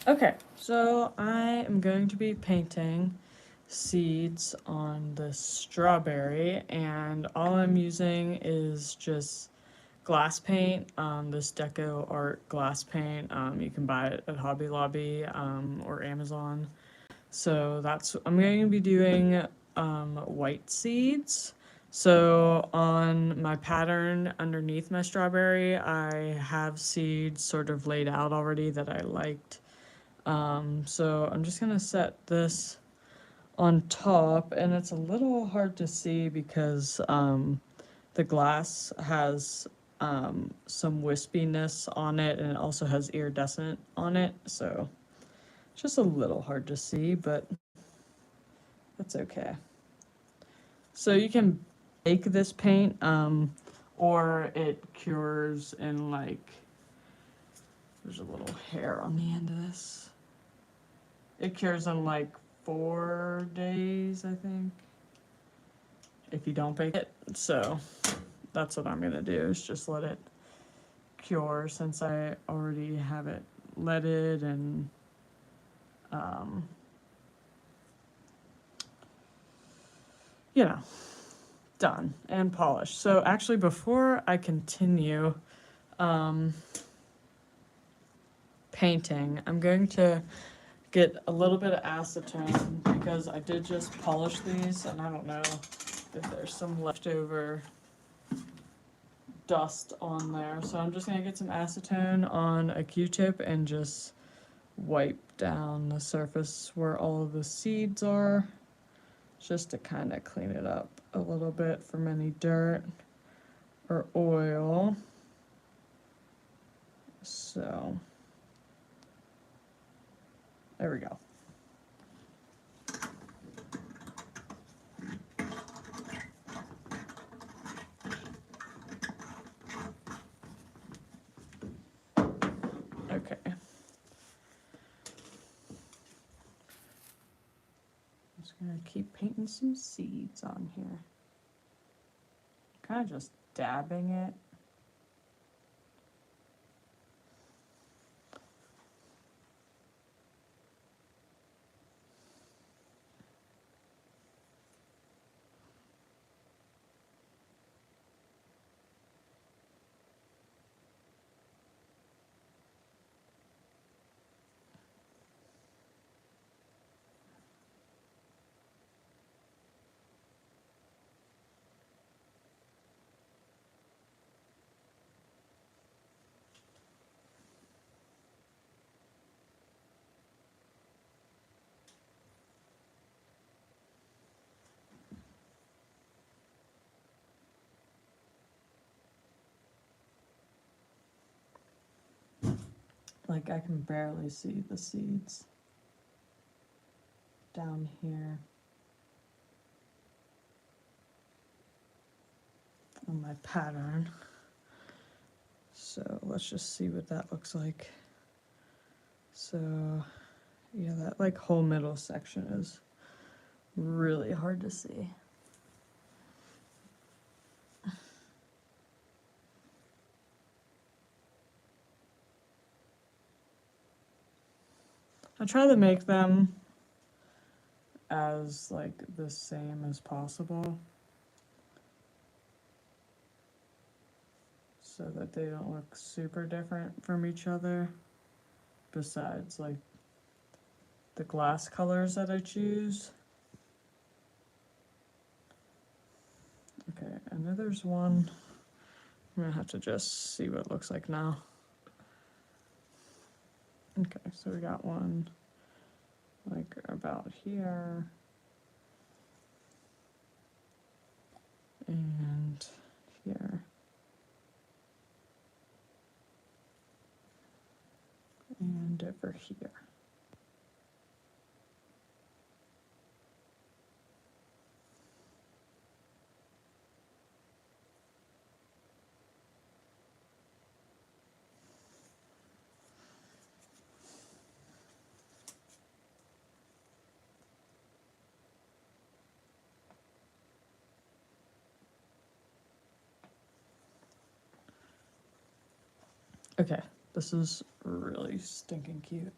Okay, so I am going to be painting seeds on this strawberry, and all I'm using is just glass paint, this Deco Art glass paint. You can buy it at Hobby Lobby or Amazon. So I'm going to be doing white seeds. So on my pattern underneath my strawberry, I have seeds sort of laid out already that I liked. So I'm just gonna set this on top, and it's a little hard to see because the glass has some wispiness on it, and it also has iridescent on it, so it's just a little hard to see, but that's okay. So you can bake this paint, or it cures in like, there's a little hair on the end of this. It cures in like 4 days, I think, if you don't bake it. So that's what I'm gonna do, is just let it cure since I already have it leaded and um, you know, done and polished. So actually, before I continue um, painting, I'm going to get a little bit of acetone because I did just polish these, and I don't know if there's some leftover dust on there. So I'm just gonna get some acetone on a Q-tip and just wipe down the surface where all of the seeds are, just to kind of clean it up a little bit from any dirt or oil. So there we go. Okay. I'm just gonna keep painting some seeds on here. Kind of just dabbing it. Like, I can barely see the seeds down here on my pattern. So let's just see what that looks like. So yeah, that like whole middle section is really hard to see. I try to make them as like the same as possible so that they don't look super different from each other, besides like the glass colors that I choose. Okay, I know there's one. I'm gonna have to just see what it looks like now. Okay, so we got one like about here, and here, and over here. Okay, this is really stinking cute.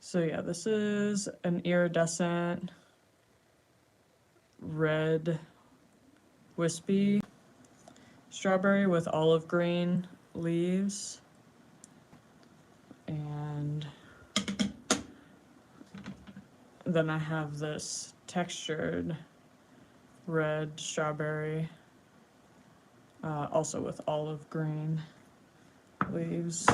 So yeah, this is an iridescent red wispy strawberry with olive green leaves. And then I have this textured red strawberry, also with olive green leaves.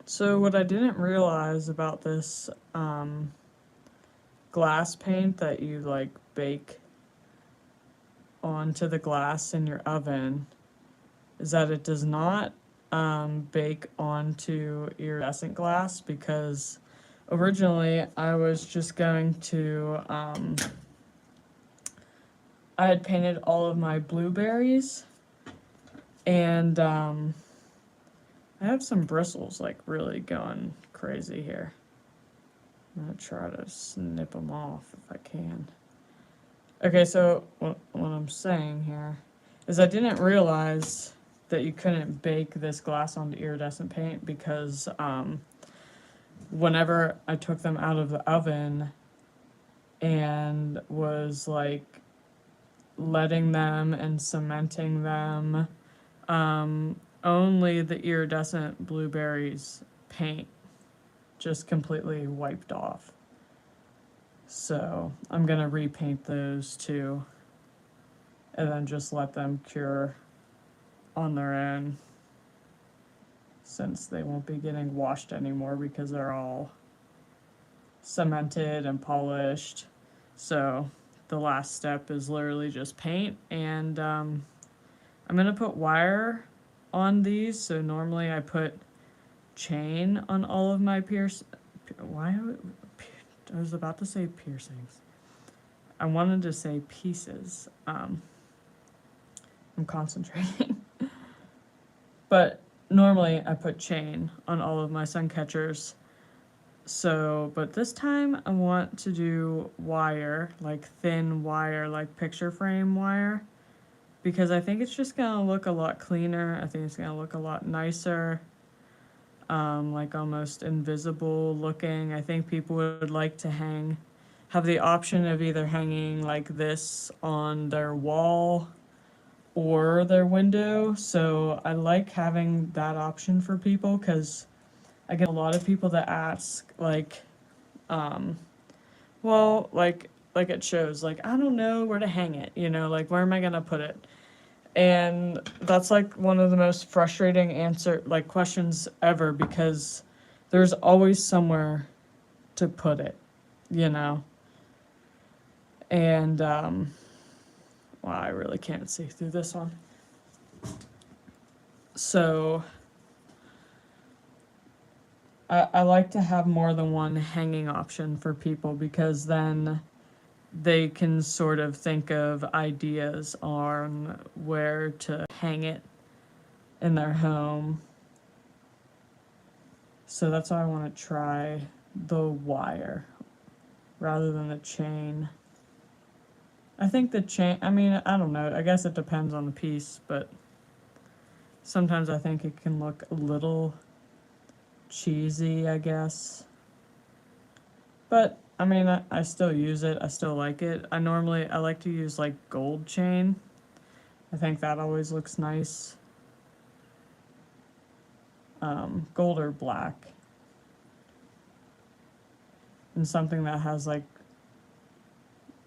So what I didn't realize about this glass paint that you like bake onto the glass in your oven is that it does not bake onto iridescent glass, because originally I was just going to I had painted all of my blueberries, and I have some bristles like really going crazy here. I'm gonna try to snip them off if I can. Okay, so what I'm saying here is I didn't realize that you couldn't bake this glass onto iridescent paint, because whenever I took them out of the oven and was like letting them and cementing them, only the iridescent blueberries paint just completely wiped off. So I'm gonna repaint those too, and then just let them cure on their own, since they won't be getting washed anymore because they're all cemented and polished. So the last step is literally just paint, and I'm gonna put wire on these. So normally I put chain on all of my I was about to say piercings. I wanted to say pieces. I'm concentrating. But normally I put chain on all of my sun catchers. So, but this time I want to do wire, like thin wire, like picture frame wire, because I think it's just gonna look a lot cleaner. I think it's gonna look a lot nicer, like almost invisible looking. I think people would like to have the option of either hanging like this on their wall or their window. So I like having that option for people, because I get a lot of people that ask like, well, like it shows, like I don't know where to hang it, like where am I gonna put it? And that's like one of the most frustrating questions ever, because there's always somewhere to put it, you know. And well, I really can't see through this one. So I like to have more than one hanging option for people, because then they can sort of think of ideas on where to hang it in their home. So that's why I want to try the wire rather than the chain. I think the chain, I mean, I don't know. I guess it depends on the piece, but sometimes I think it can look a little cheesy, I guess. But I mean, I still use it. I still like it. I like to use like gold chain. I think that always looks nice. Gold or black. And something that has like,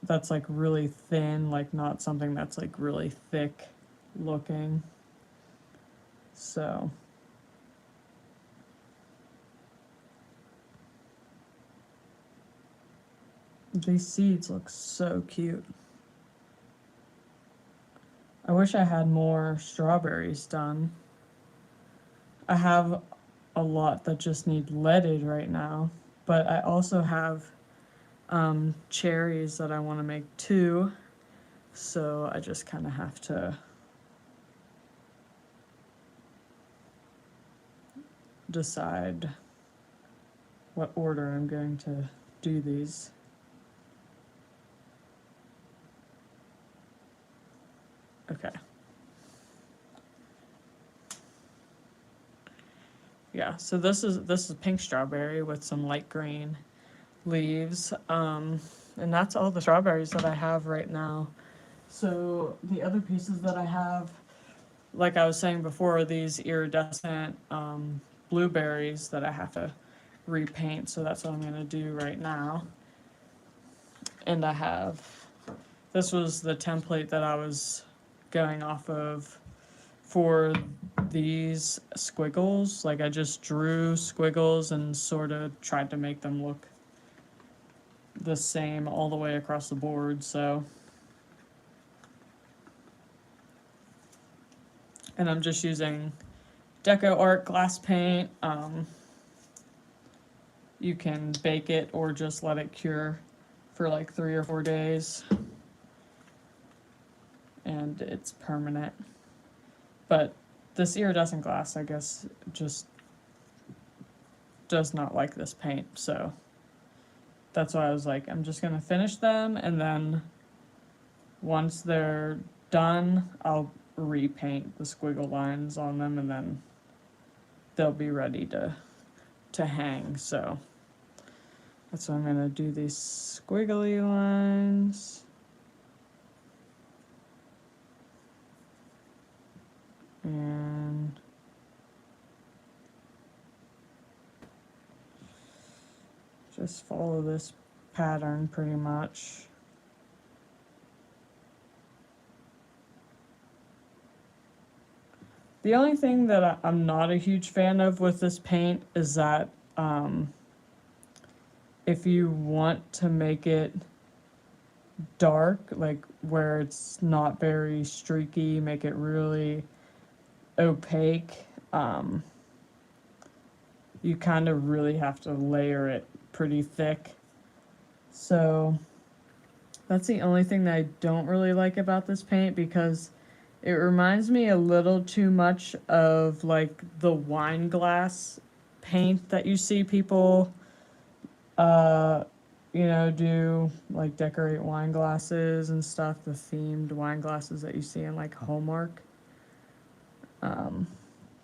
that's like really thin, like not something that's like really thick looking. So these seeds look so cute. I wish I had more strawberries done. I have a lot that just need leaded right now, but I also have cherries that I want to make too, so I just kind of have to decide what order I'm going to do these. Okay. Yeah, so this is pink strawberry with some light green leaves. And that's all the strawberries that I have right now. So the other pieces that I have, like I was saying before, are these iridescent blueberries that I have to repaint. So that's what I'm gonna do right now. And I have, this was the template that I was going off of for these squiggles. Like I just drew squiggles and sort of tried to make them look the same all the way across the board. So, and I'm just using Deco Art glass paint. You can bake it or just let it cure for like 3 or 4 days, and it's permanent. But this iridescent glass, I guess, just does not like this paint, so that's why I was like, I'm just gonna finish them, and then once they're done, I'll repaint the squiggle lines on them, and then they'll be ready to hang. So that's why I'm gonna do these squiggly lines. And just follow this pattern pretty much. The only thing that I'm not a huge fan of with this paint is that if you want to make it dark, like where it's not very streaky, make it really opaque, you kind of really have to layer it pretty thick. So that's the only thing that I don't really like about this paint, because it reminds me a little too much of like the wine glass paint that you see people do, like decorate wine glasses and stuff, the themed wine glasses that you see in like Hallmark.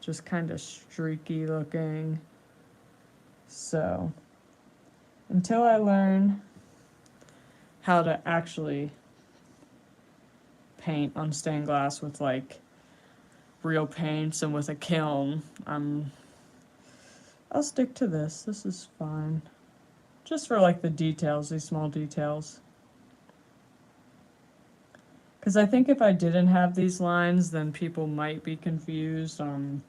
Just kind of streaky looking. So until I learn how to actually paint on stained glass with like real paints and with a kiln, I'll stick to this. This is fine. Just for like the details, these small details. Because I think if I didn't have these lines, then people might be confused on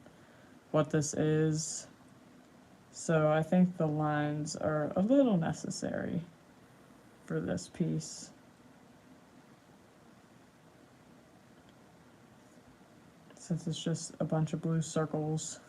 what this is. So I think the lines are a little necessary for this piece. Since it's just a bunch of blue circles.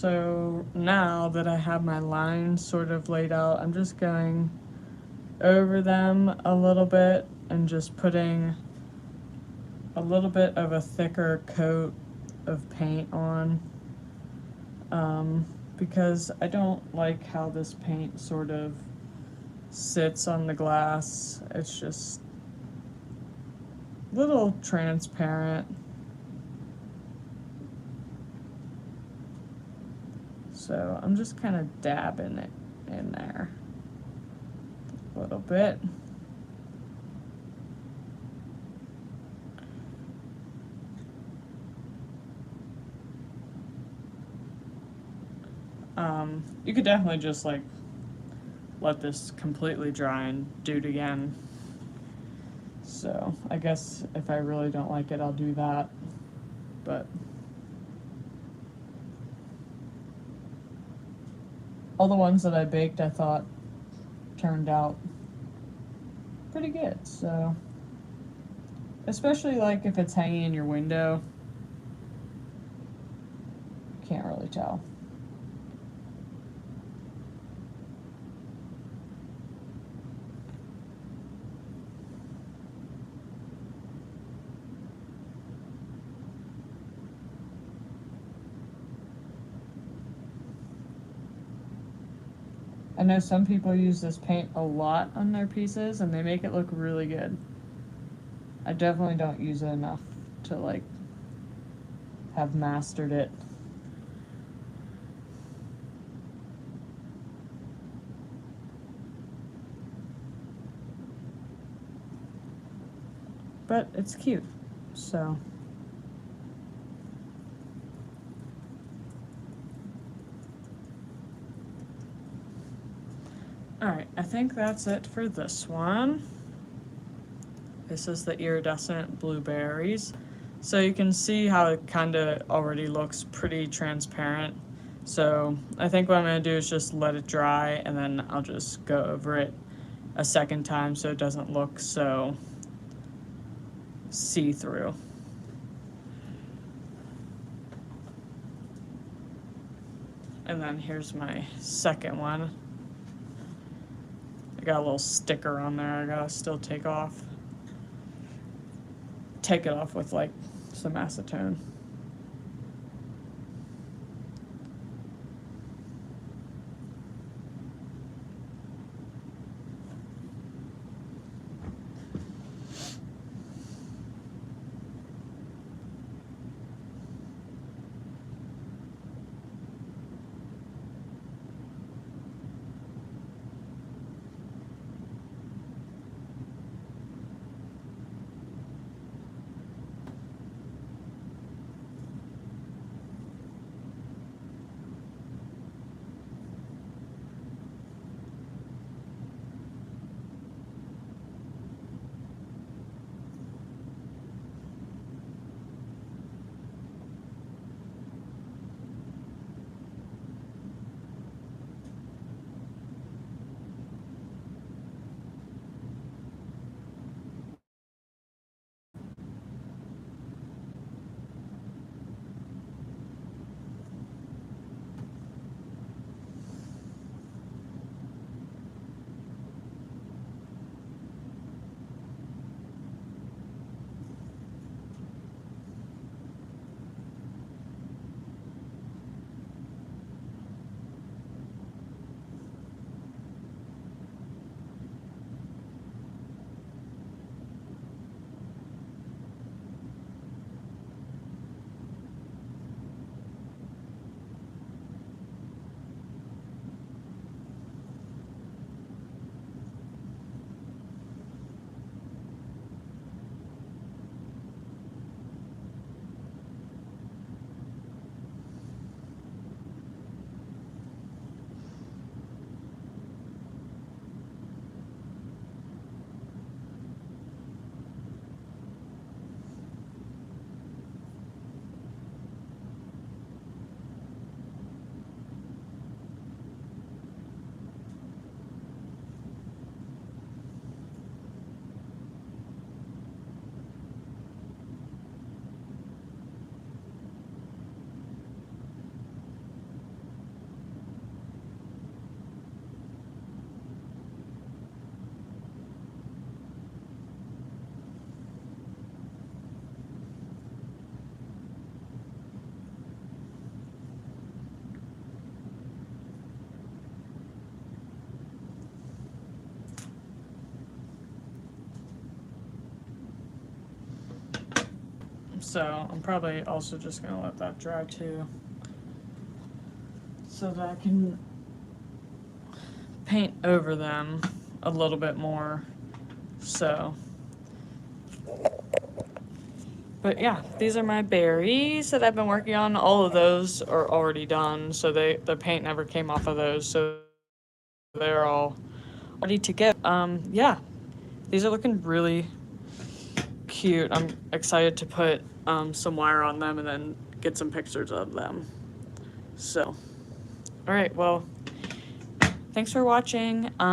So now that I have my lines sort of laid out, I'm just going over them a little bit and just putting a little bit of a thicker coat of paint on, because I don't like how this paint sort of sits on the glass. It's just a little transparent. So I'm just kind of dabbing it in there a little bit. You could definitely just like let this completely dry and do it again. So I guess if I really don't like it, I'll do that. But all the ones that I baked, I thought turned out pretty good. So especially like if it's hanging in your window, you can't really tell. I know some people use this paint a lot on their pieces and they make it look really good. I definitely don't use it enough to like have mastered it. But it's cute, so. Alright, I think that's it for this one. This is the iridescent blueberries. So you can see how it kind of already looks pretty transparent. So I think what I'm going to do is just let it dry and then I'll just go over it a second time so it doesn't look so see-through. And then here's my second one. I got a little sticker on there I gotta still take off. Take it off with like some acetone. So I'm probably also just gonna let that dry too, so that I can paint over them a little bit more. So, but yeah, these are my berries that I've been working on. All of those are already done, so the paint never came off of those, so they're all ready to go. Yeah, these are looking really cute. I'm excited to put some wire on them and then get some pictures of them. So, all right, well, thanks for watching.